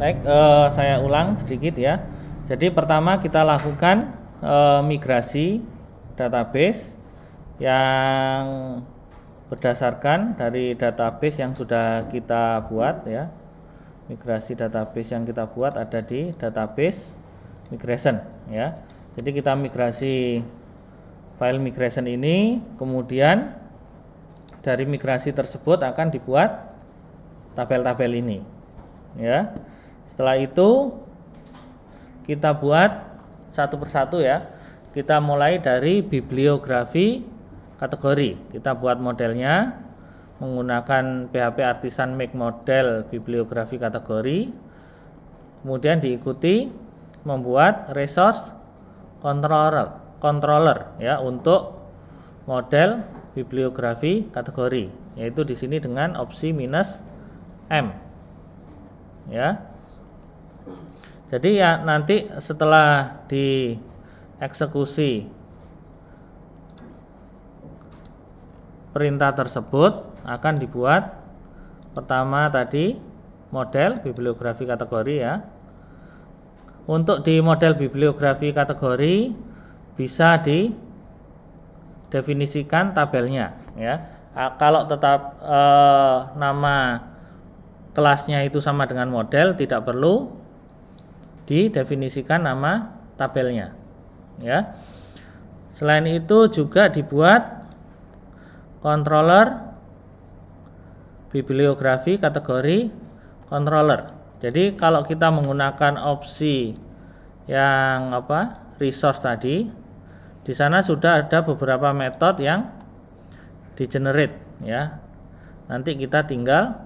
Baik, saya ulang sedikit ya. Jadi pertama kita lakukan migrasi database yang berdasarkan dari database yang sudah kita buat ya. Migrasi database yang kita buat ada di database migration ya. Jadi kita migrasi file migration ini, kemudian dari migrasi tersebut akan dibuat tabel-tabel ini ya. Setelah itu kita buat satu persatu ya. Kita mulai dari bibliografi kategori. Kita buat modelnya menggunakan PHP Artisan Make Model bibliografi kategori. Kemudian diikuti membuat resource controller ya untuk model bibliografi kategori, yaitu di sini dengan opsi "-m". Ya. Jadi ya nanti setelah dieksekusi perintah tersebut akan dibuat pertama tadi model bibliografi kategori ya. Untuk di model bibliografi kategori bisa didefinisikan tabelnya ya. Kalau tetap nama kelasnya itu sama dengan model, tidak perlu didefinisikan nama tabelnya ya. Selain itu juga dibuat controller bibliografi kategori controller. Jadi kalau kita menggunakan opsi yang resource tadi, di sana sudah ada beberapa metode yang di-generate ya. Nanti kita tinggal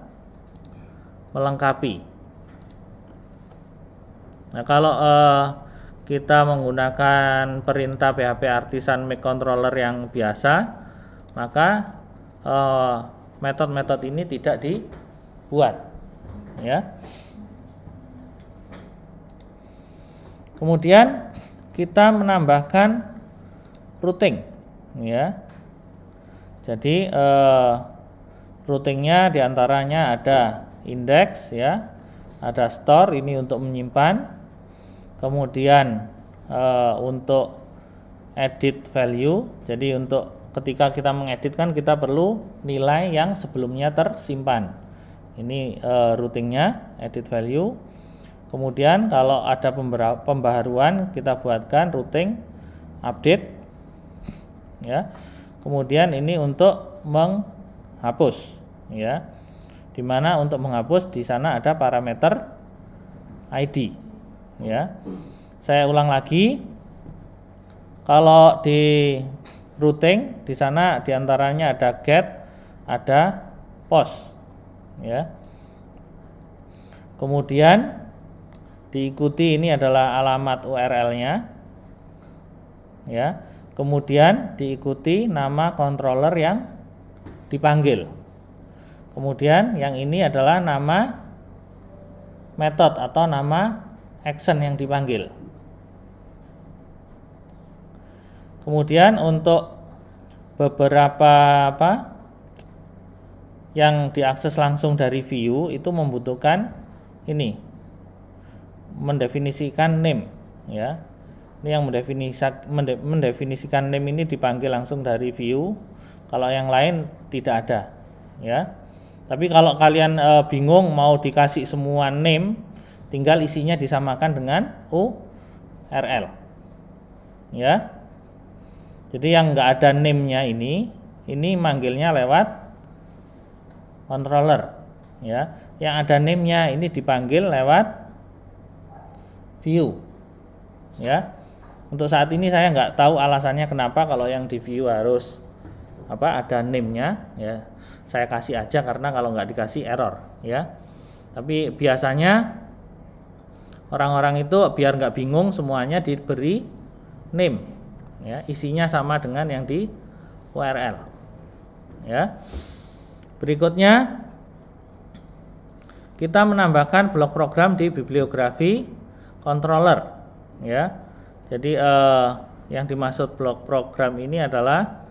melengkapi. Nah, kalau kita menggunakan perintah PHP Artisan Make Controller yang biasa, maka metode-metode ini tidak dibuat ya. Kemudian kita menambahkan routing ya. Jadi routingnya diantaranya ada index ya, ada store ini untuk menyimpan, kemudian untuk edit value. Jadi untuk ketika kita mengeditkan kita perlu nilai yang sebelumnya tersimpan. Ini routingnya, edit value. Kemudian kalau ada pembaharuan kita buatkan routing update ya. Kemudian ini untuk menghapus ya. Dimana untuk menghapus di sana ada parameter ID ya. Saya ulang lagi. Kalau di routing di sana diantaranya ada get, ada post ya. Kemudian diikuti ini adalah alamat URL-nya ya. Kemudian diikuti nama controller yang dipanggil. Kemudian yang ini adalah nama method atau nama action yang dipanggil. Kemudian untuk beberapa yang diakses langsung dari view itu membutuhkan ini, mendefinisikan name ya. Ini yang mendefinisikan name ini dipanggil langsung dari view. Kalau yang lain tidak ada ya. Tapi kalau kalian bingung mau dikasih semua name, tinggal isinya disamakan dengan URL ya. Jadi yang enggak ada name-nya ini manggilnya lewat controller ya. Yang ada name-nya ini dipanggil lewat view ya. Untuk saat ini saya nggak tahu alasannya kenapa kalau yang di view harus ada name-nya ya. Saya kasih aja karena kalau nggak dikasih error ya. Tapi biasanya orang-orang itu biar nggak bingung semuanya diberi name ya, isinya sama dengan yang di URL ya. Berikutnya kita menambahkan blok program di bibliografi controller ya. Jadi yang dimaksud blok program ini adalah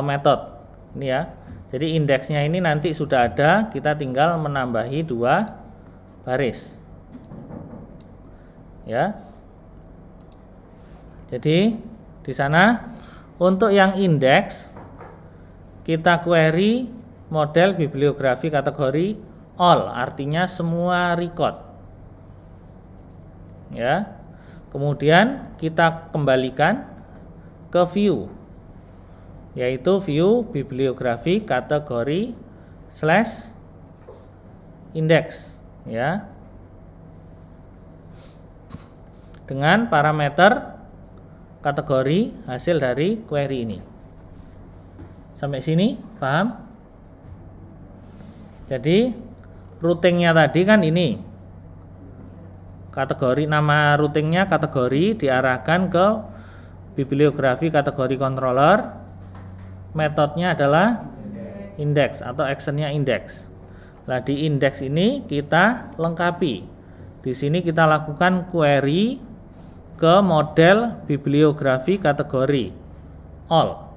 metode ini ya. Jadi indeksnya ini nanti sudah ada, kita tinggal menambahi 2 baris ya. Jadi di sana untuk yang indeks kita query model bibliografi kategori all, artinya semua record, ya. Kemudian kita kembalikan ke view, yaitu view bibliografi kategori /index, ya, dengan parameter kategori hasil dari query ini. Sampai sini paham? Jadi routingnya tadi kan ini kategori, nama routingnya kategori, diarahkan ke bibliografi kategori controller, metodenya adalah index atau actionnya index. Nah, di index ini kita lengkapi. Di sini kita lakukan query ke model bibliografi kategori all,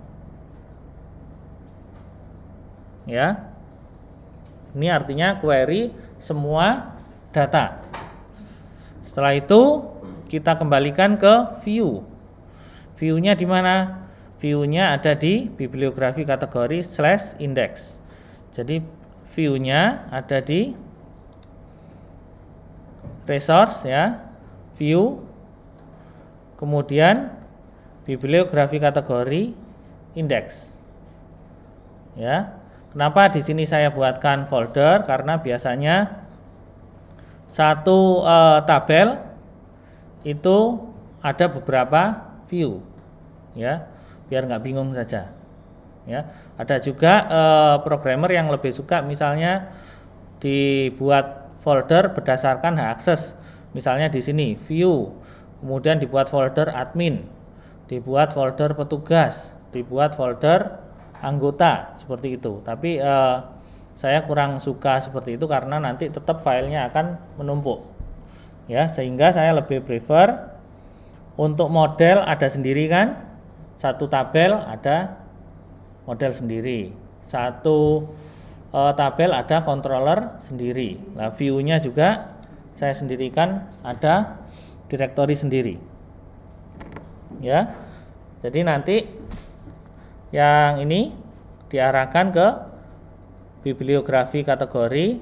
ya. Ini artinya query semua data. Setelah itu kita kembalikan ke view. View-nya di mana? View-nya ada di bibliografi kategori /index. Jadi view-nya ada di resource, ya, view, kemudian bibliografi kategori index, ya. Kenapa di sini saya buatkan folder? Karena biasanya satu tabel itu ada beberapa view, ya, biar nggak bingung saja, ya. Ada juga programmer yang lebih suka misalnya dibuat folder berdasarkan hak akses. Misalnya di sini view, kemudian dibuat folder admin, dibuat folder petugas, dibuat folder anggota, seperti itu. Tapi saya kurang suka seperti itu karena nanti tetap filenya akan menumpuk, ya. Sehingga saya lebih prefer untuk model ada sendiri kan, satu tabel ada model sendiri, satu tabel ada controller sendiri. Nah, view-nya juga saya sendirikan ada directory sendiri, ya. Jadi nanti yang ini diarahkan ke bibliografi kategori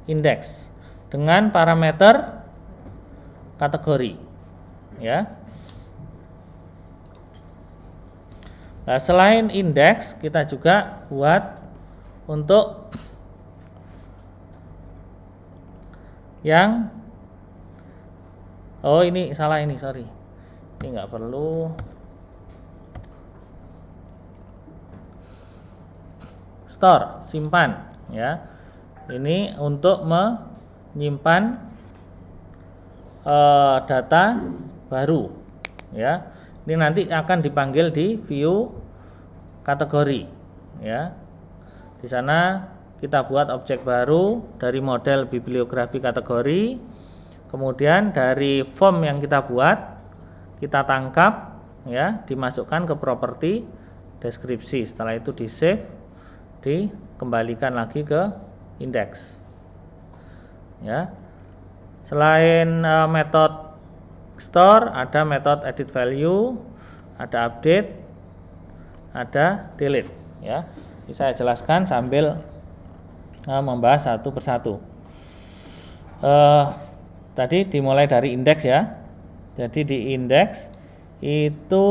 /index dengan parameter kategori, ya. Nah, selain indeks kita juga buat untuk yang ini salah, ini sorry, ini nggak perlu. Store, simpan, ya. Ini untuk menyimpan data baru, ya. Ini nanti akan dipanggil di view kategori, ya. Di sana kita buat objek baru dari model bibliografi kategori. Kemudian dari form yang kita buat kita tangkap, ya, dimasukkan ke properti deskripsi. Setelah itu di save, dikembalikan lagi ke indeks, ya. Selain metode store, ada metode edit value, ada update, ada delete, ya. Ini saya jelaskan sambil membahas satu persatu. Tadi dimulai dari indeks, ya. Jadi di indeks itu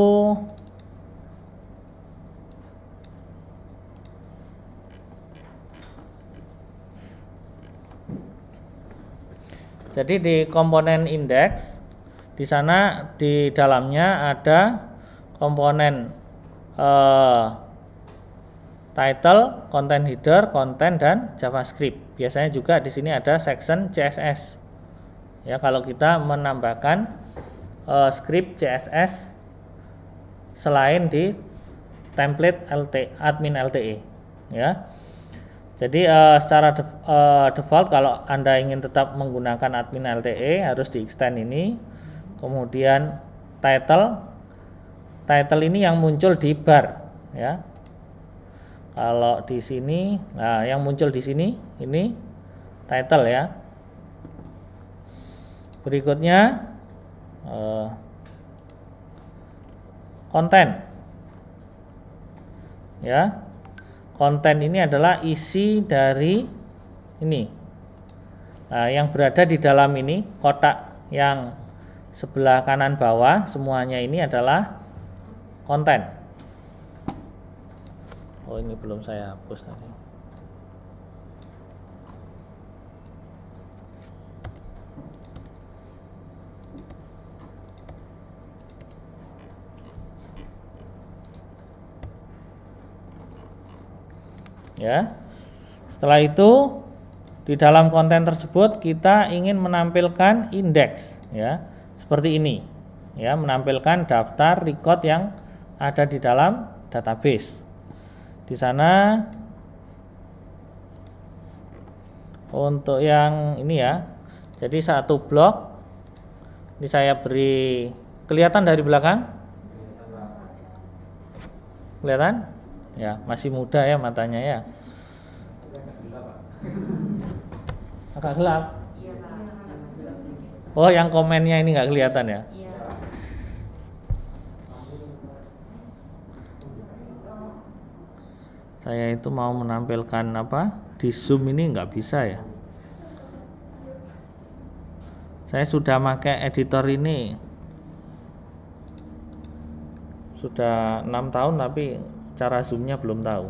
jadi di komponen indeks, di sana di dalamnya ada komponen title, content header, content, dan JavaScript. Biasanya juga di sini ada section CSS. Ya, kalau kita menambahkan script CSS selain di template admin LTE, ya. Jadi secara default kalau Anda ingin tetap menggunakan admin LTE harus di extend ini. Kemudian title ini yang muncul di bar, ya. Kalau di sini, nah yang muncul di sini ini title, ya. Berikutnya konten. Ya. Konten ini adalah isi dari ini. Nah, yang berada di dalam ini, kotak yang sebelah kanan bawah, semuanya ini adalah konten. Oh, ini belum saya hapus tadi. Ya. Setelah itu di dalam konten tersebut kita ingin menampilkan indeks, ya. Seperti ini. Ya, menampilkan daftar record yang ada di dalam database. Di sana untuk yang ini ya. Jadi satu blok ini saya beri, kelihatan dari belakang? Kelihatan? Ya, masih muda ya matanya ya. Agak gelap. Oh, yang komennya ini nggak kelihatan ya? Saya itu mau menampilkan apa? Di Zoom ini nggak bisa ya. Saya sudah pakai editor ini sudah 6 tahun tapi cara zoomnya belum tahu.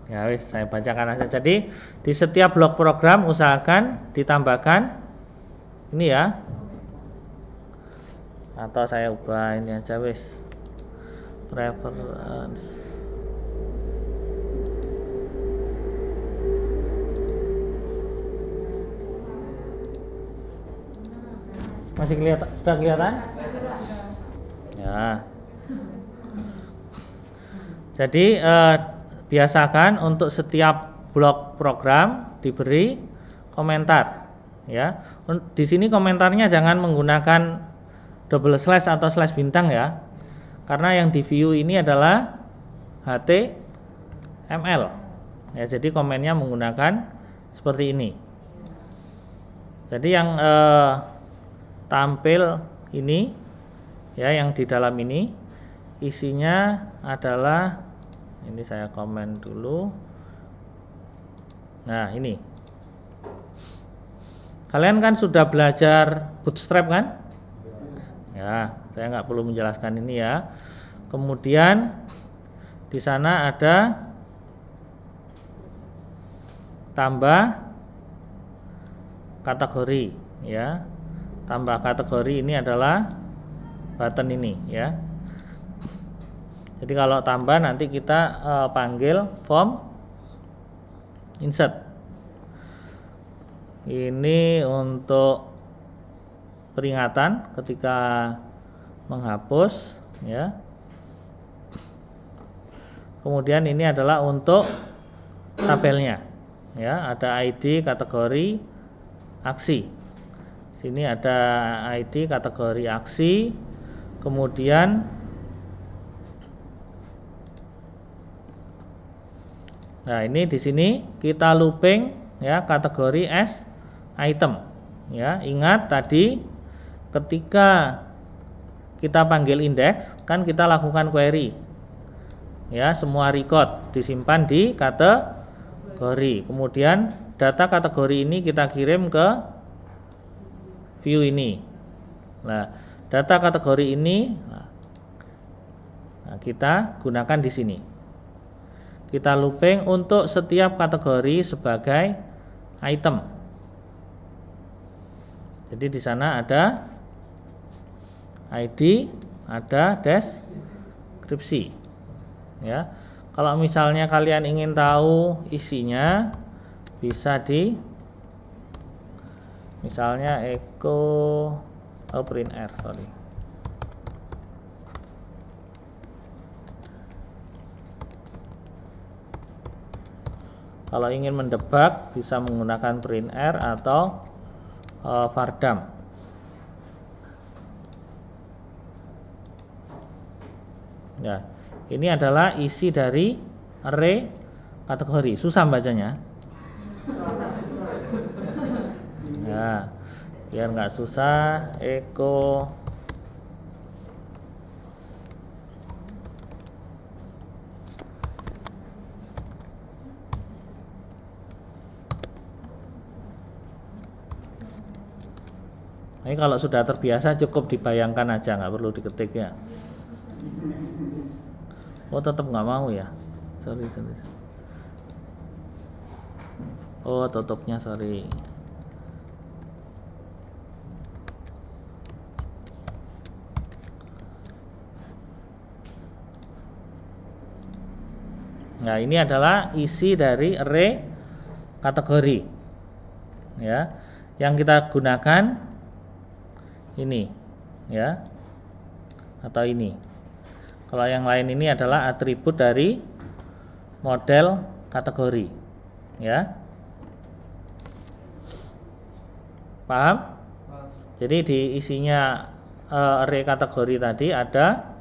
Ya wis, saya bacakan aja. Jadi di setiap blok program usahakan ditambahkan ini ya. Atau saya ubah ini aja wis. Preference. Masih kelihatan? Sudah kelihatan? Ya. Jadi biasakan untuk setiap blok program diberi komentar. Ya. Di sini komentarnya jangan menggunakan double slash atau slash bintang ya. Karena yang di view ini adalah HTML. Ya, jadi komennya menggunakan seperti ini. Jadi yang tampil ini ya, yang di dalam ini isinya adalah ini, saya komen dulu. Nah, ini kalian kan sudah belajar Bootstrap kan ya, saya nggak perlu menjelaskan ini ya. Kemudian di sana ada tambah kategori ya. Tambah kategori ini adalah button ini ya. Jadi kalau tambah nanti kita panggil form insert. Ini untuk peringatan ketika menghapus ya. Kemudian ini adalah untuk tabelnya ya, ada ID, kategori, aksi. Sini ada ID, kategori, aksi. Kemudian nah, ini di sini kita looping ya, kategori as item ya. Ingat tadi ketika kita panggil indeks kan kita lakukan query ya, semua record disimpan di kategori. Kemudian data kategori ini kita kirim ke view ini. Nah, data kategori ini kita gunakan di sini. Kita looping untuk setiap kategori sebagai item. Jadi di sana ada ID, ada deskripsi. Ya. Kalau misalnya kalian ingin tahu isinya, bisa di misalnya print r, sorry. Kalau ingin mendebak bisa menggunakan print r atau Ya, ini adalah isi dari array kategori. Susah bacanya. Ya, biar nggak susah, echo ini kalau sudah terbiasa cukup dibayangkan aja, nggak perlu diketik ya. Oh tetap nggak mau ya, sorry. Oh tutupnya sorry. Nah ini adalah isi dari array kategori ya, yang kita gunakan ini ya, atau ini. Kalau yang lain ini adalah atribut dari model kategori ya. Paham? Jadi di isinya array kategori tadi ada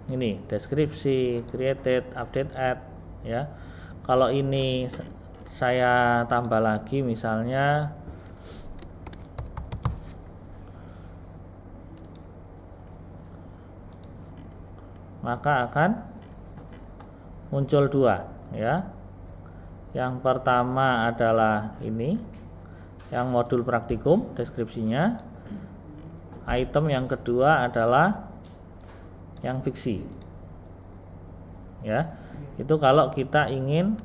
ini deskripsi, created, update, add ya. Kalau ini saya tambah lagi misalnya maka akan muncul dua ya. Yang pertama adalah ini yang modul praktikum deskripsinya. Item yang kedua adalah yang fiksi ya. Itu kalau kita ingin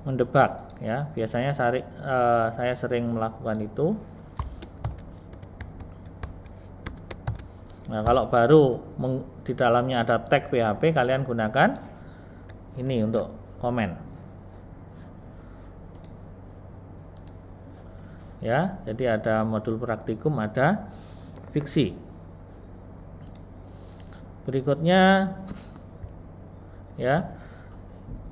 mendebak ya, biasanya saya sering melakukan itu. Nah kalau baru di dalamnya ada tag PHP, kalian gunakan ini untuk komen ya. Jadi ada modul praktikum, ada fiksi. Berikutnya ya,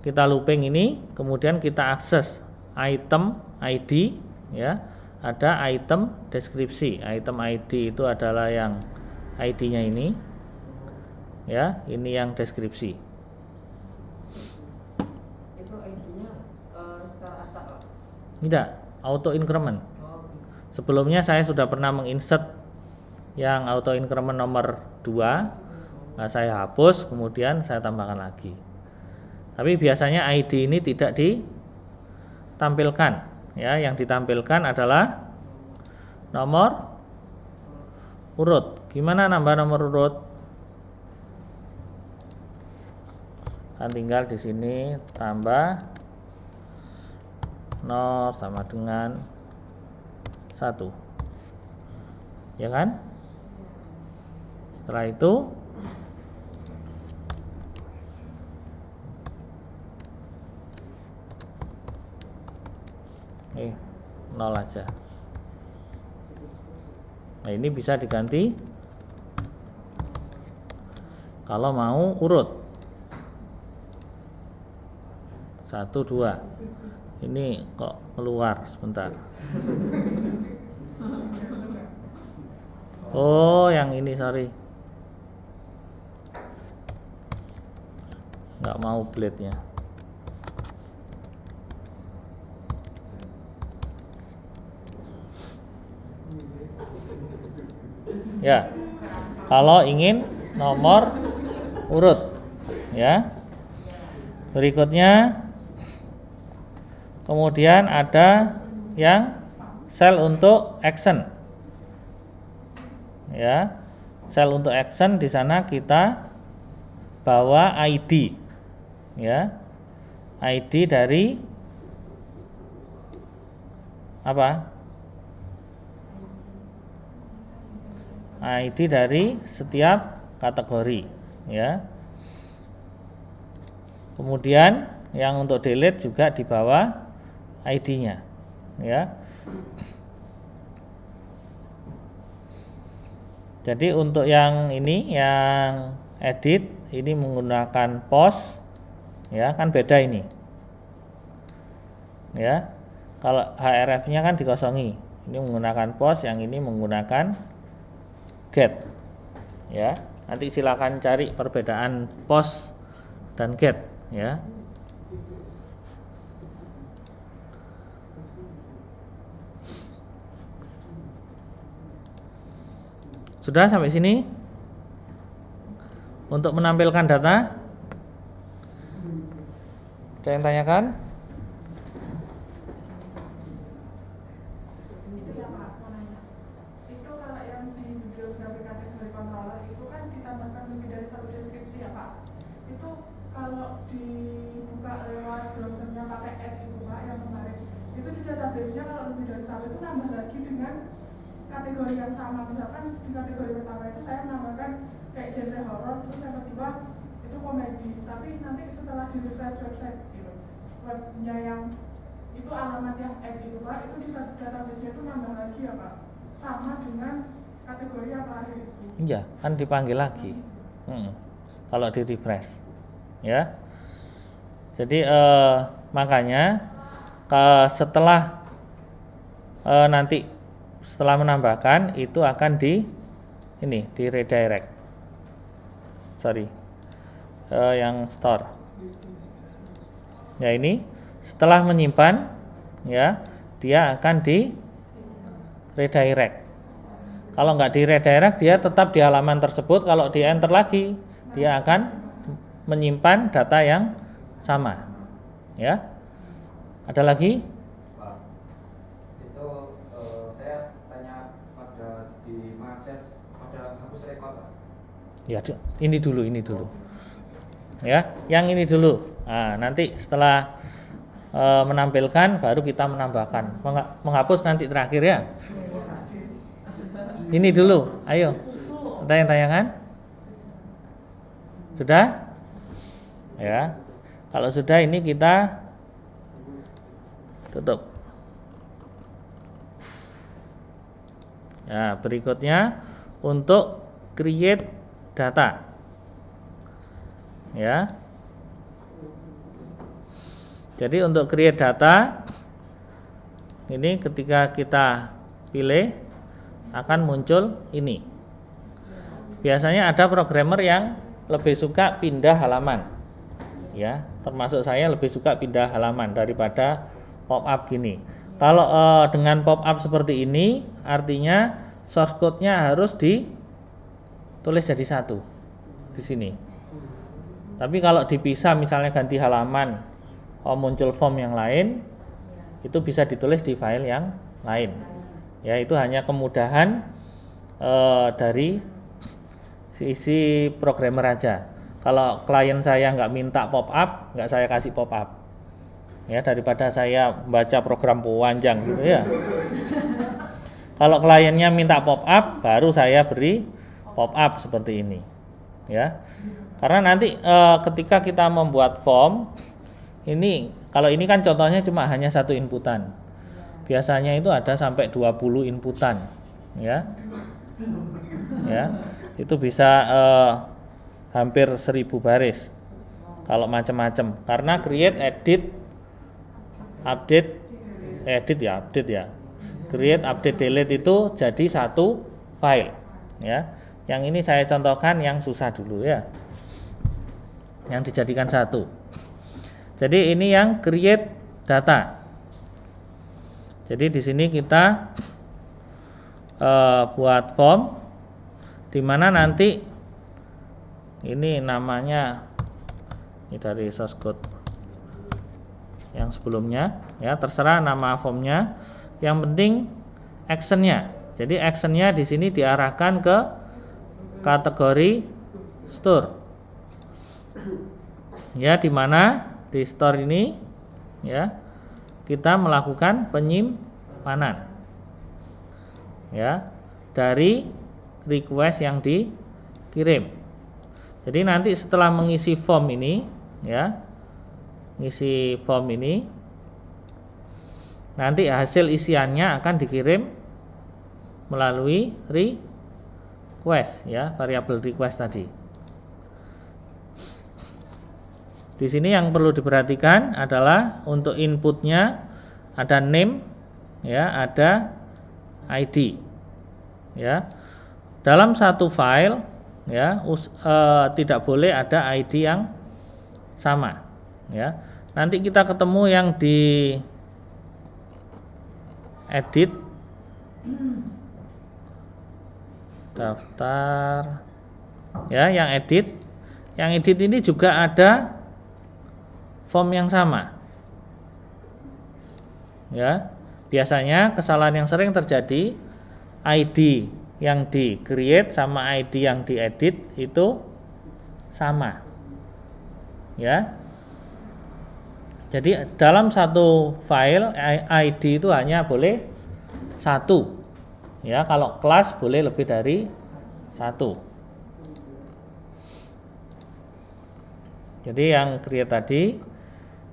kita looping ini, kemudian kita akses item ID ya. Ada item deskripsi. Item ID itu adalah yang ID-nya ini ya, ini yang deskripsi. Itu ID-nya secara acak? Tidak, auto increment. Sebelumnya saya sudah pernah menginsert yang auto increment nomor 2. Nah, saya hapus, kemudian saya tambahkan lagi. Tapi biasanya ID ini tidak ditampilkan ya. Yang ditampilkan adalah nomor urut. Gimana nambah nomor urut? Kan tinggal di sini tambah 0 sama dengan 1 ya kan. Setelah itu nol aja. Nah ini bisa diganti kalau mau urut 1, 2. Ini kok keluar sebentar. Oh yang ini sorry, nggak mau blade-nya. Ya, kalau ingin nomor urut ya. Berikutnya kemudian ada yang sel untuk action ya. Sel untuk action di sana kita bawa ID ya. ID dari apa? ID dari setiap kategori ya. Kemudian yang untuk delete juga di bawah ID-nya ya. Jadi untuk yang ini, yang edit ini menggunakan post ya, kan beda ini ya. Kalau href-nya kan dikosongi, ini menggunakan post, yang ini menggunakan get ya. Nanti silakan cari perbedaan post dan get ya. Sudah sampai sini? Untuk menampilkan data, ada yang tanyakan? Itu ya Pak, mau nanya. Itu kalau yang di bibliografi kategori controller itu kan ditambahkan lebih dari satu deskripsi ya Pak. Itu kalau dibuka lewat browsernya pakai add itu Pak yang kemarin, itu di database-nya kalau lebih dari satu itu nambah lagi dengan kategori yang sama. Misalkan di kategori pertama itu saya menambahkan kayak genre horror, terus yang kedua itu komedi, tapi nanti setelah di refresh website gitu, webnya yang itu alamat yang add itu Pak, itu di database-nya itu nambah lagi ya Pak, sama dengan kategori yang terakhir itu. Iya, kan dipanggil lagi. Kalau di refresh ya. Jadi makanya setelah nanti setelah menambahkan itu akan di redirect. Yang store. Ya, ini setelah menyimpan ya, dia akan di redirect. Kalau nggak di redirect, dia tetap di halaman tersebut. Kalau di enter lagi, dia akan menyimpan data yang sama. Ya. Ada lagi? Pak, itu saya tanya pada di Marses pada hapus rekod. Ya, ini dulu. Ya, yang ini dulu. Nah, nanti setelah menampilkan baru kita menambahkan. Menghapus nanti terakhir ya. Ini dulu, ayo. Ada yang tanyakan? Sudah? Ya. Kalau sudah, ini kita tutup. Ya, berikutnya untuk create data. Ya. Jadi untuk create data ini ketika kita pilih akan muncul ini. Biasanya ada programmer yang lebih suka pindah halaman. Ya, termasuk saya lebih suka pindah halaman daripada pop up gini. Kalau dengan pop up seperti ini, artinya source code-nya harus ditulis jadi satu di sini. Tapi kalau dipisah, misalnya ganti halaman, muncul form yang lain, itu bisa ditulis di file yang lain. Ya, itu hanya kemudahan dari sisi programmer aja. Kalau klien saya nggak minta pop up, nggak saya kasih pop up. Ya, daripada saya baca program panjang gitu ya. Kalau kliennya minta pop up, baru saya beri pop up seperti ini. Ya, karena nanti ketika kita membuat form, ini kalau ini kan contohnya cuma hanya satu inputan. Biasanya itu ada sampai 20 inputan, ya. Ya, itu bisa hampir 1000 baris. Kalau macam-macam, karena create, edit, update, update ya. Create, update, delete itu jadi satu file, ya. Yang ini saya contohkan yang susah dulu ya. Yang dijadikan satu. Jadi ini yang create data. Jadi di sini kita buat form, di mana nanti ini namanya ini dari source code yang sebelumnya, ya terserah nama formnya. Yang penting actionnya. Jadi actionnya di sini diarahkan ke kategori store. Ya, di mana di store ini ya kita melakukan penyimpanan ya dari request yang dikirim. Jadi nanti setelah mengisi form ini ya, ngisi form ini, nanti hasil isiannya akan dikirim melalui request ya, variabel request tadi. Di sini yang perlu diperhatikan adalah untuk inputnya ada name ya, ada ID ya. Dalam satu file ya, tidak boleh ada ID yang sama, ya. Nanti kita ketemu yang di edit daftar, ya, yang edit ini juga ada form yang sama, ya. Biasanya kesalahan yang sering terjadi, ID yang di create sama ID yang diedit itu sama, ya. Jadi dalam satu file ID itu hanya boleh satu, ya. Kalau kelas boleh lebih dari satu. Jadi yang create tadi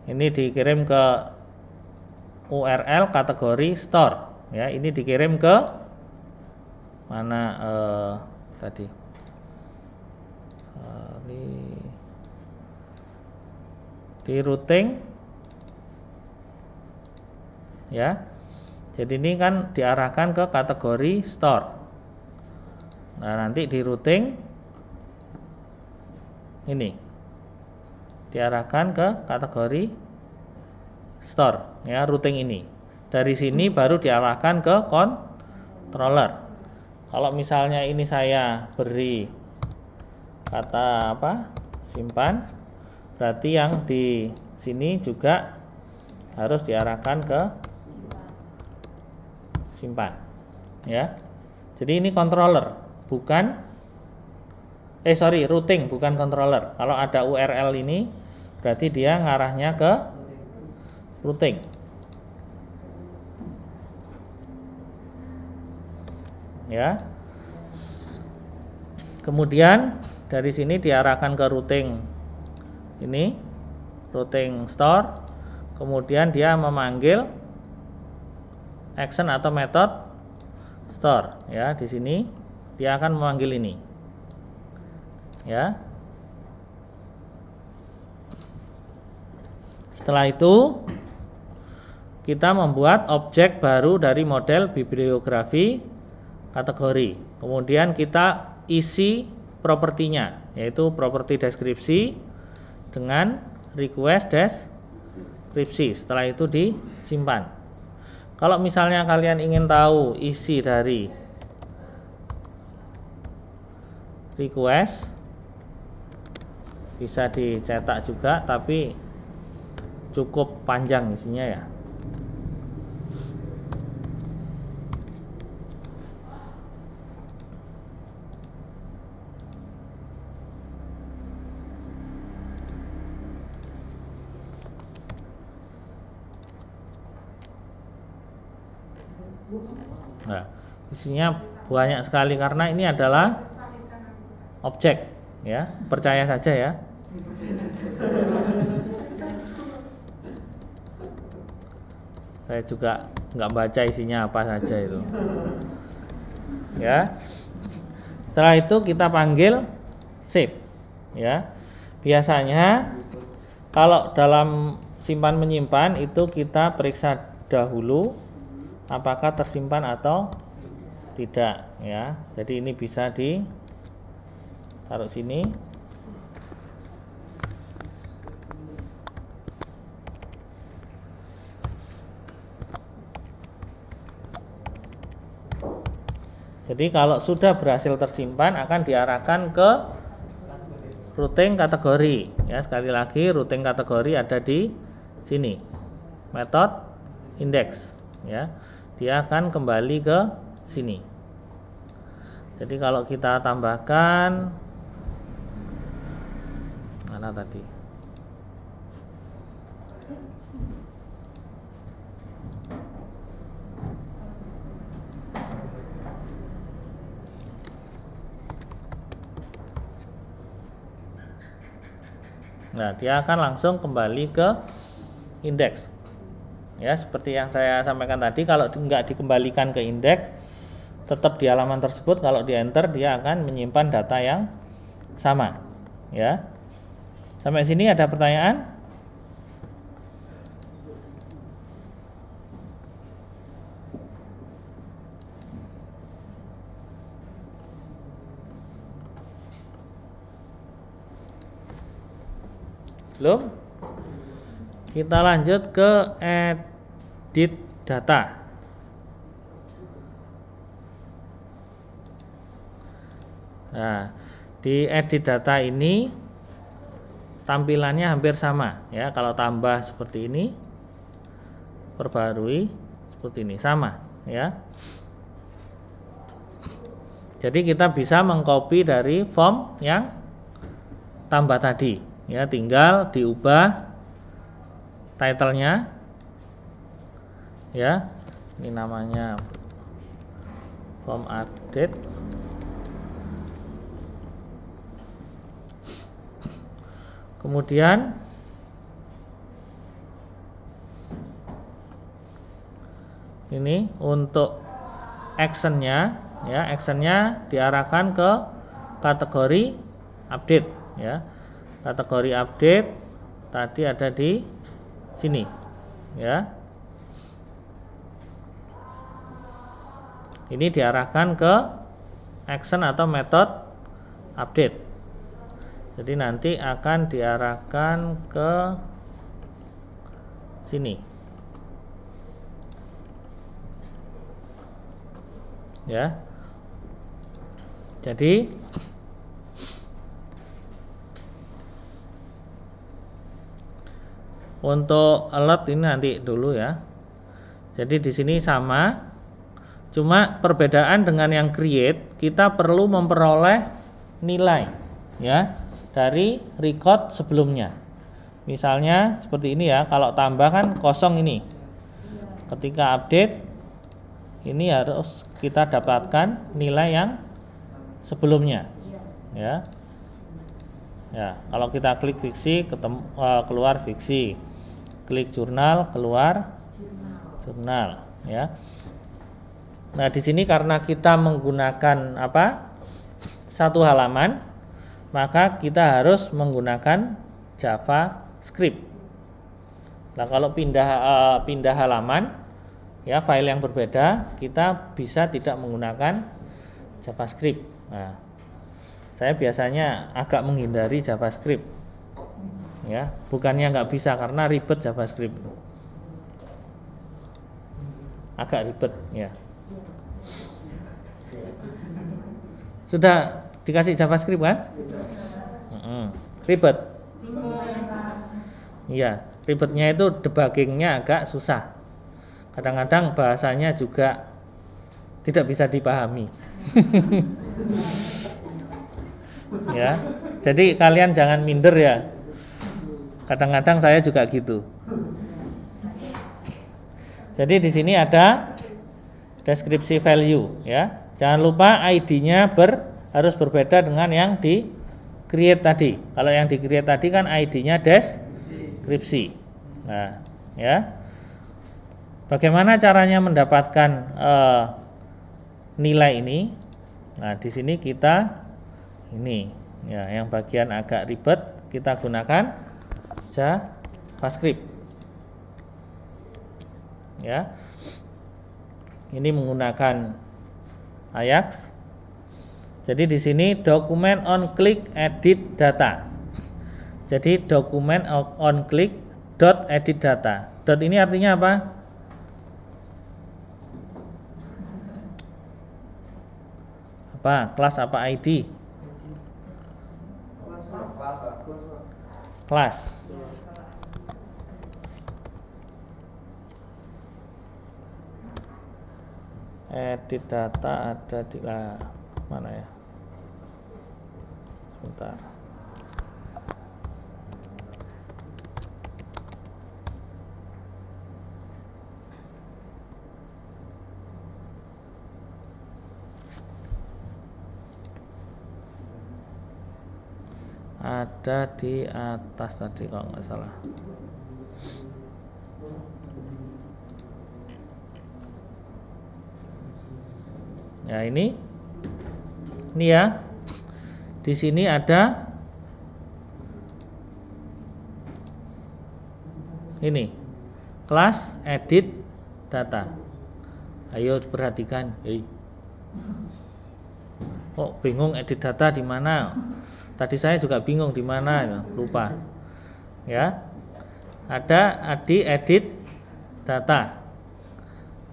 ini dikirim ke URL kategori store, ya. Ini dikirim ke mana tadi? Di routing, ya. Jadi ini kan diarahkan ke kategori store. Nah, nanti di routing ini diarahkan ke kategori store, ya, routing ini. Dari sini baru diarahkan ke controller. Kalau misalnya ini saya beri kata apa? Simpan, berarti yang di sini juga harus diarahkan ke simpan, ya. Jadi ini controller, bukan routing, bukan controller. Kalau ada URL ini berarti dia ngarahnya ke routing. Ya. Kemudian dari sini diarahkan ke routing ini, routing store. Kemudian dia memanggil action atau method store, ya. Di sini dia akan memanggil ini, ya. Setelah itu kita membuat objek baru dari model bibliografi kategori. Kemudian kita isi propertinya, yaitu properti deskripsi dengan request deskripsi. Setelah itu disimpan. Kalau misalnya kalian ingin tahu isi dari request, bisa dicetak juga, tapi cukup panjang isinya, ya. Nah, isinya banyak sekali karena ini adalah objek, ya. Percaya saja, ya. Saya juga nggak baca isinya apa saja itu, ya. Setelah itu kita panggil save, ya. Biasanya kalau dalam simpan menyimpan itu kita periksa dahulu apakah tersimpan atau tidak, ya. Jadi ini bisa ditaruh sini. Jadi kalau sudah berhasil tersimpan akan diarahkan ke routing kategori, ya. Sekali lagi routing kategori ada di sini, method index, ya. Dia akan kembali ke sini. Jadi kalau kita tambahkan mana tadi? Nah, dia akan langsung kembali ke indeks. Ya, seperti yang saya sampaikan tadi, kalau nggak dikembalikan ke indeks, tetap di halaman tersebut, kalau di enter dia akan menyimpan data yang sama, ya. Sampai sini ada pertanyaan? Belum? Kita lanjut ke edit data. Nah, di edit data ini tampilannya hampir sama ya. Kalau tambah seperti ini, perbarui seperti ini, sama ya. Jadi kita bisa mengcopy dari form yang tambah tadi ya, tinggal diubah title-nya ya. Ini namanya form update. Kemudian ini untuk actionnya ya, actionnya diarahkan ke kategori update ya. Kategori update tadi ada di sini ya. Ini diarahkan ke action atau method update. Jadi nanti akan diarahkan ke sini ya. Jadi untuk alert ini nanti dulu ya. Jadi di sini sama, cuma perbedaan dengan yang create, kita perlu memperoleh nilai ya dari record sebelumnya. Misalnya seperti ini ya, kalau tambah kan kosong ini. Ketika update ini harus kita dapatkan nilai yang sebelumnya ya. Ya, kalau kita klik fiksi keluar fiksi, klik jurnal keluar jurnal ya. Nah, di sini karena kita menggunakan satu halaman, maka kita harus menggunakan JavaScript. Nah, kalau pindah halaman ya, file yang berbeda, kita bisa tidak menggunakan JavaScript. Nah, saya biasanya agak menghindari JavaScript ya, bukannya nggak bisa, karena ribet JavaScript, agak ribet ya. Sudah dikasih JavaScript kan? Ribet. Iya, ribetnya itu debuggingnya agak susah. Kadang-kadang bahasanya juga tidak bisa dipahami. Ya, jadi kalian jangan minder ya. Kadang-kadang saya juga gitu. Jadi di sini ada deskripsi value ya. Jangan lupa ID-nya harus berbeda dengan yang di create tadi. Kalau yang di create tadi kan ID-nya deskripsi. Nah, ya. Bagaimana caranya mendapatkan nilai ini? Nah, di sini kita ini ya, yang bagian agak ribet kita gunakan JavaScript. Ya. Ini menggunakan Ajax. Jadi di sini dokumen on click edit data. Jadi dokumen on click dot edit data. Dot ini artinya apa? Apa? Kelas apa ID? Kelas. Edit data ada di mana ya? Sebentar. Ada di atas tadi kalau nggak salah. Ya, ini ya. Di sini ada ini kelas edit data. Ayo perhatikan. Oh, bingung edit data di mana? Tadi saya juga bingung di mana, lupa. Ya. Ada di edit data.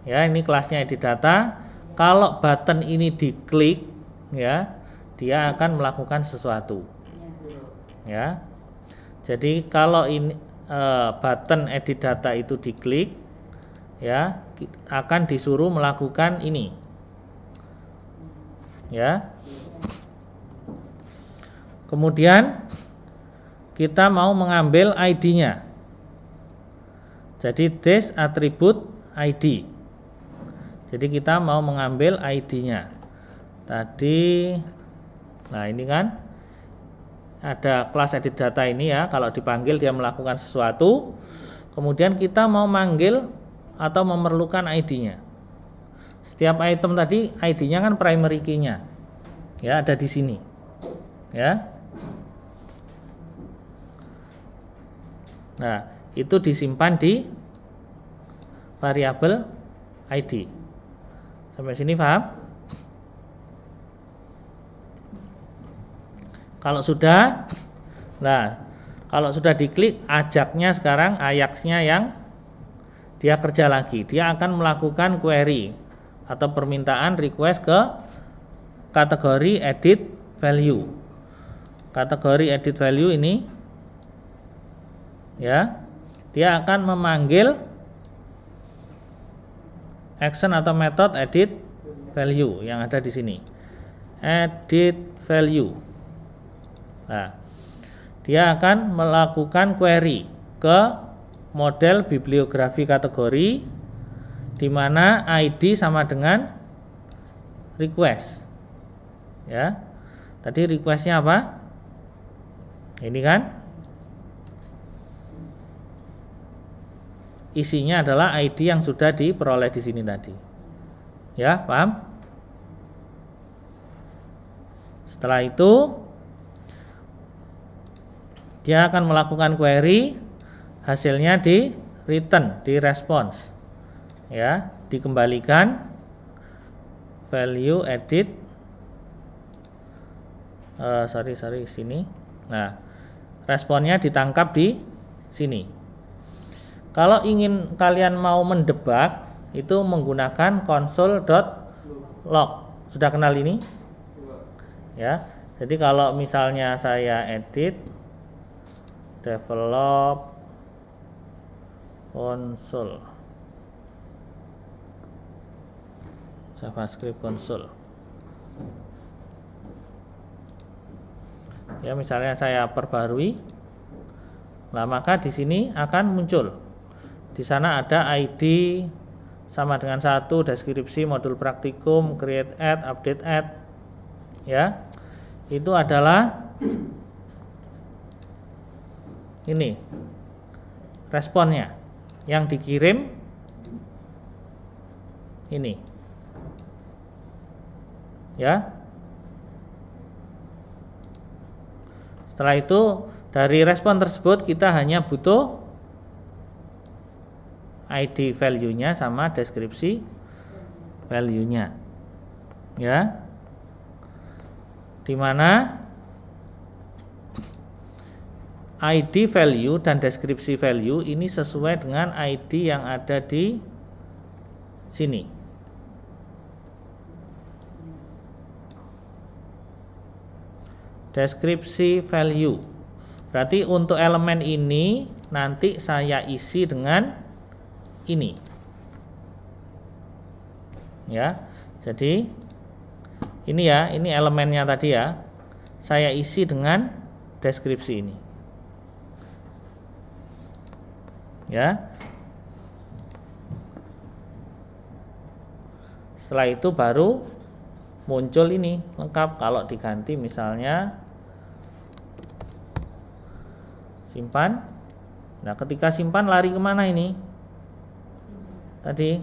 Ya, ini kelasnya edit data. Kalau button ini diklik, ya, dia akan melakukan sesuatu. Ya. Jadi kalau ini button edit data itu diklik, ya, akan disuruh melakukan ini. Ya. Kemudian kita mau mengambil ID-nya. Jadi this attribute ID. Jadi kita mau mengambil ID-nya. Tadi, nah ini kan ada kelas edit data ini ya. Kalau dipanggil dia melakukan sesuatu. Kemudian kita mau manggil atau memerlukan ID-nya. Setiap item tadi ID-nya kan primary key-nya. Ya, ada di sini. Ya. Nah, itu disimpan di variabel ID. Sampai sini paham? Kalau sudah, nah, kalau sudah diklik, ajaknya sekarang Ajax-nya yang dia kerja lagi. Dia akan melakukan query atau permintaan request ke kategori edit value. Kategori edit value ini, ya, dia akan memanggil action atau method edit value yang ada di sini. Edit value. Nah, dia akan melakukan query ke model bibliografi kategori di mana ID sama dengan request. Ya. Tadi requestnya apa? Ini kan isinya adalah ID yang sudah diperoleh di sini tadi. Ya, paham? Setelah itu dia akan melakukan query, hasilnya di return, di response. Ya, dikembalikan value edit sini. Nah, responnya ditangkap di sini. Kalau ingin kalian mau mendebak, itu menggunakan console.log. Sudah kenal ini? Ya. Jadi kalau misalnya saya edit develop console JavaScript console. Ya, misalnya saya perbarui. Nah, maka di sini akan muncul. Di sana ada ID sama dengan 1, deskripsi, modul praktikum, create add, update add. Ya. Itu adalah ini responnya yang dikirim ini. Ya. Setelah itu dari respon tersebut kita hanya butuh ID value-nya sama deskripsi value-nya. Ya. Di mana ID value dan deskripsi value ini sesuai dengan ID yang ada di sini. Deskripsi value. Berarti untuk elemen ini nanti saya isi dengan ini. Ya. Jadi ini ya, ini elemennya tadi ya. Saya isi dengan deskripsi ini. Ya. Setelah itu baru muncul ini lengkap. Kalau diganti misalnya simpan. Nah, ketika simpan lari kemana ini? Tadi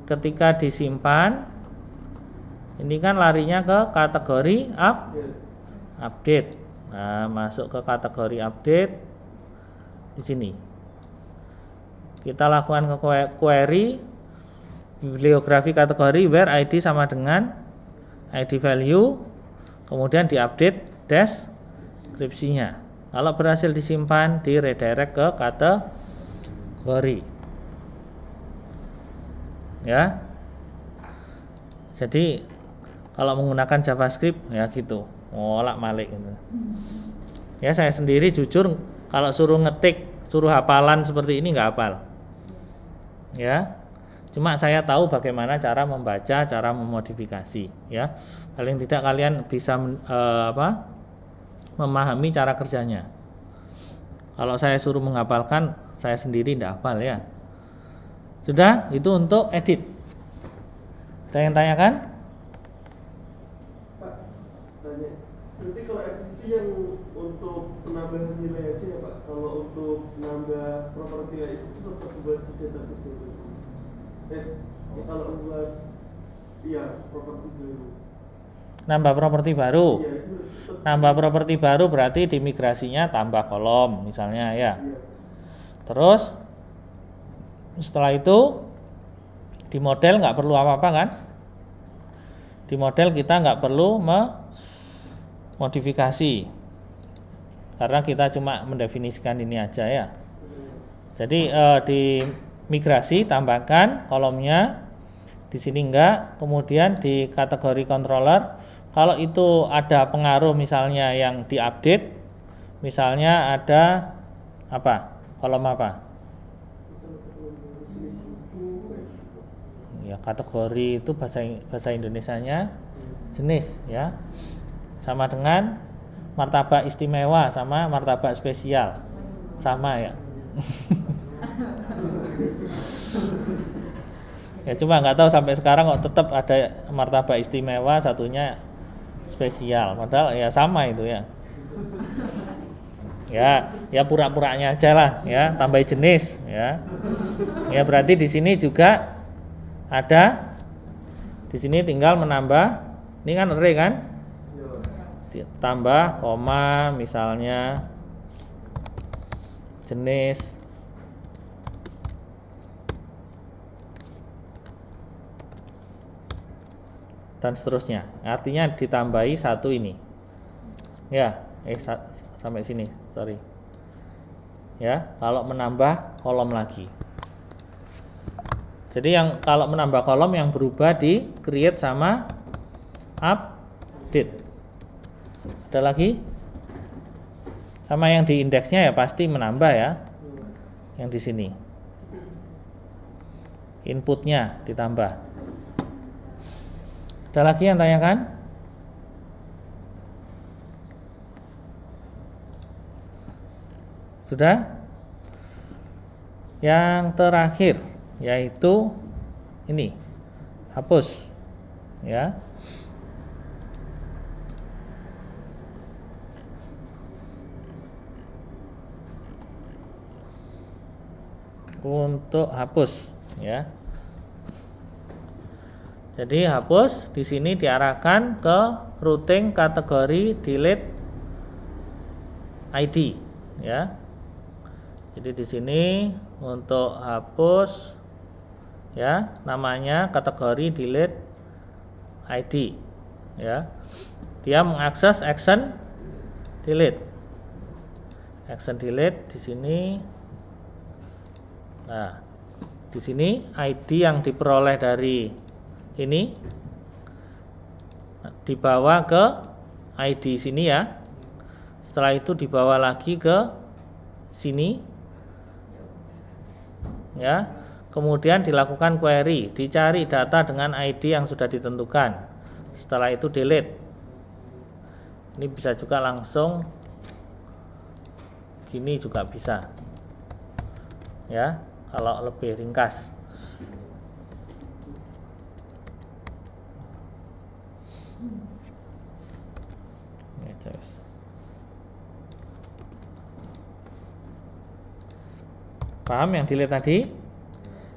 ketika disimpan ini kan larinya ke kategori update. Nah, masuk ke kategori update di sini. Kita lakukan ke query bibliografi kategori where ID sama dengan ID value, kemudian diupdate deskripsinya. Kalau berhasil disimpan, di redirect ke kategori. Ya. Jadi kalau menggunakan JavaScript ya gitu, wolak-malik gitu. Ya saya sendiri jujur kalau suruh ngetik, suruh hafalan seperti ini nggak hafal. Ya. Cuma saya tahu bagaimana cara membaca, cara memodifikasi, ya. Paling tidak kalian bisa memahami cara kerjanya. Kalau saya suruh menghafalkan, saya sendiri tidak hafal ya. Sudah, itu untuk edit. Ada yang tanyakan? Pak, tanya. Berarti kalau edit itu yang untuk penambahan nilai aja ya Pak? Kalau untuk nambah properti nilai itu tetap buat di database dulu. Kalau buat properti baru. Nambah properti baru. Iya, itu Nambah properti baru berarti dimigrasinya tambah kolom misalnya ya. Iya. Terus setelah itu di model nggak perlu apa-apa kan? Di model kita nggak perlu modifikasi karena kita cuma mendefinisikan ini aja ya. Jadi di migrasi tambahkan kolomnya, di sini enggak. Kemudian di kategori controller, kalau itu ada pengaruh misalnya yang diupdate, misalnya ada apa? Kolom apa? Ya kategori itu bahasa Indonesianya jenis ya. Sama dengan martabak istimewa sama martabak spesial. Sama ya. Ya cuma nggak tahu sampai sekarang kok tetap ada martabak istimewa, satunya spesial. Padahal ya sama itu ya. Ya pura-puranya aja lah ya, tambah jenis ya. Ya berarti di sini juga ada, di sini tinggal menambah, ini kan array kan, tambah koma misalnya jenis dan seterusnya. Artinya ditambahi satu ini ya, sampai sini sorry ya, kalau menambah kolom lagi. Jadi yang kalau menambah kolom yang berubah di create sama update. Ada lagi? Sama yang di indeksnya ya pasti menambah ya. Yang di sini. Inputnya ditambah. Ada lagi yang tanyakan? Sudah? Yang terakhir yaitu ini, hapus ya. Untuk hapus ya. Jadi hapus di sini diarahkan ke routing kategori delete ID ya. Jadi di sini untuk hapus ya, namanya kategori delete ID ya. Dia mengakses action delete. Action delete di sini. Nah, di sini ID yang diperoleh dari ini dibawa ke ID sini ya. Setelah itu dibawa lagi ke sini ya. Kemudian dilakukan query, dicari data dengan ID yang sudah ditentukan. Setelah itu delete. Ini bisa juga langsung gini juga bisa ya, kalau lebih ringkas. Paham yang delete tadi?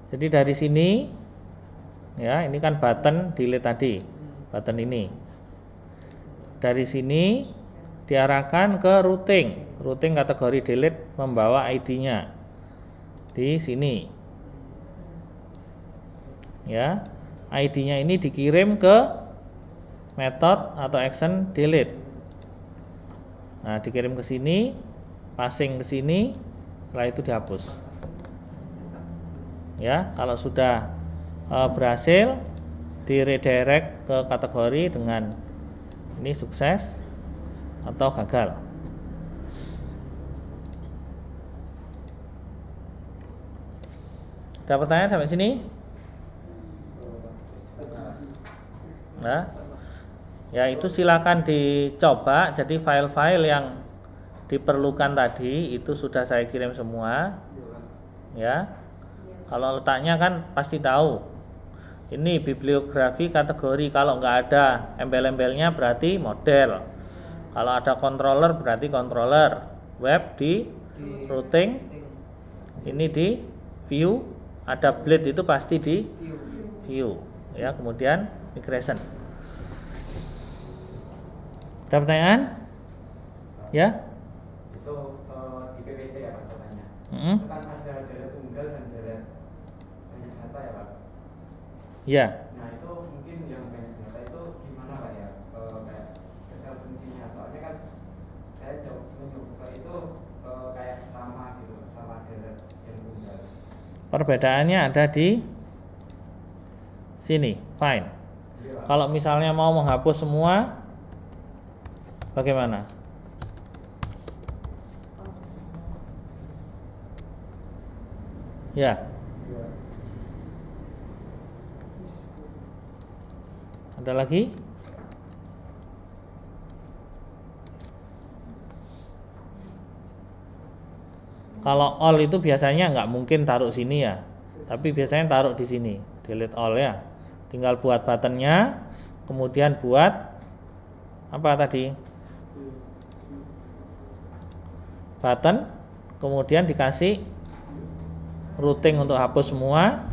Jadi dari sini ya, ini kan button delete tadi, button ini. Dari sini diarahkan ke routing kategori delete membawa ID-nya di sini. Ya, ID-nya ini dikirim ke metode atau action delete. Nah, dikirim ke sini, passing ke sini, setelah itu dihapus. Ya, kalau sudah berhasil di redirect ke kategori dengan ini sukses atau gagal. Ada pertanyaan sampai sini? Nah, ya itu silakan dicoba. Jadi file-file yang diperlukan tadi itu sudah saya kirim semua. Ya, kalau letaknya kan pasti tahu. Ini bibliografi kategori. Kalau nggak ada embel-embelnya berarti model. Kalau ada controller berarti controller. Web di routing. Ini di view. Ada blade itu pasti di view. Ya, kemudian migration. Ada pertanyaan? Ya? Itu di PPT ya Pak katanya. Itu kan ada deret tunggal dan deret banyak data ya Pak. Ya. Nah itu mungkin yang banyak data itu gimana Pak ya? Kayak detail fungsinya. Soalnya kan saya mencoba itu kayak sama gitu, sama deret yang tunggal. Perbedaannya ada di sini, fine. Kalau misalnya mau menghapus semua, bagaimana? Ya. Ada lagi? Kalau all itu biasanya nggak mungkin taruh sini ya, tapi biasanya taruh di sini, delete all ya. Tinggal buat buttonnya, kemudian buat apa tadi? Button, kemudian dikasih routing untuk hapus semua,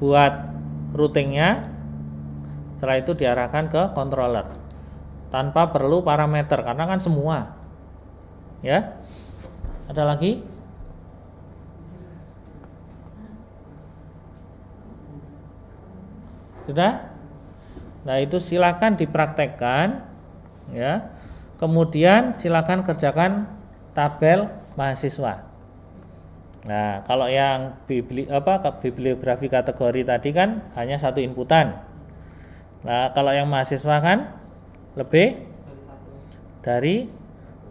buat routingnya, setelah itu diarahkan ke controller tanpa perlu parameter karena kan semua, ya. Ada lagi? Sudah? Nah, itu silakan dipraktekkan ya. Kemudian silakan kerjakan tabel mahasiswa. Nah, kalau yang bibliografi kategori tadi kan hanya satu inputan. Nah, kalau yang mahasiswa kan lebih dari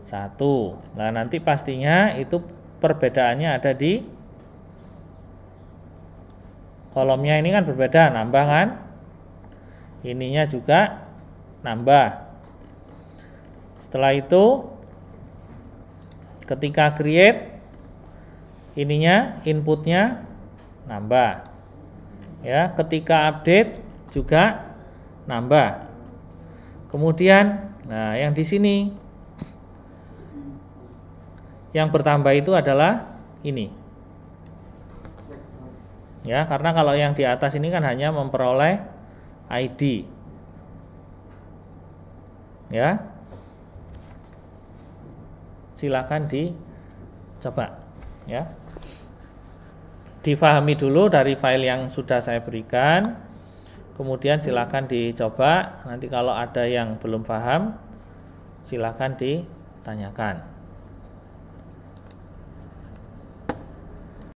satu. Nah, nanti pastinya itu perbedaannya ada di kolomnya ini kan berbeda, nambah kan? Ininya juga nambah. Setelah itu ketika create ininya inputnya nambah. Ya, ketika update juga nambah. Kemudian, nah yang di sini yang bertambah itu adalah ini. Ya, karena kalau yang di atas ini kan hanya memperoleh ID. Ya. Silakan dicoba, ya. Difahami dulu dari file yang sudah saya berikan. Kemudian silakan dicoba. Nanti kalau ada yang belum paham, silakan ditanyakan.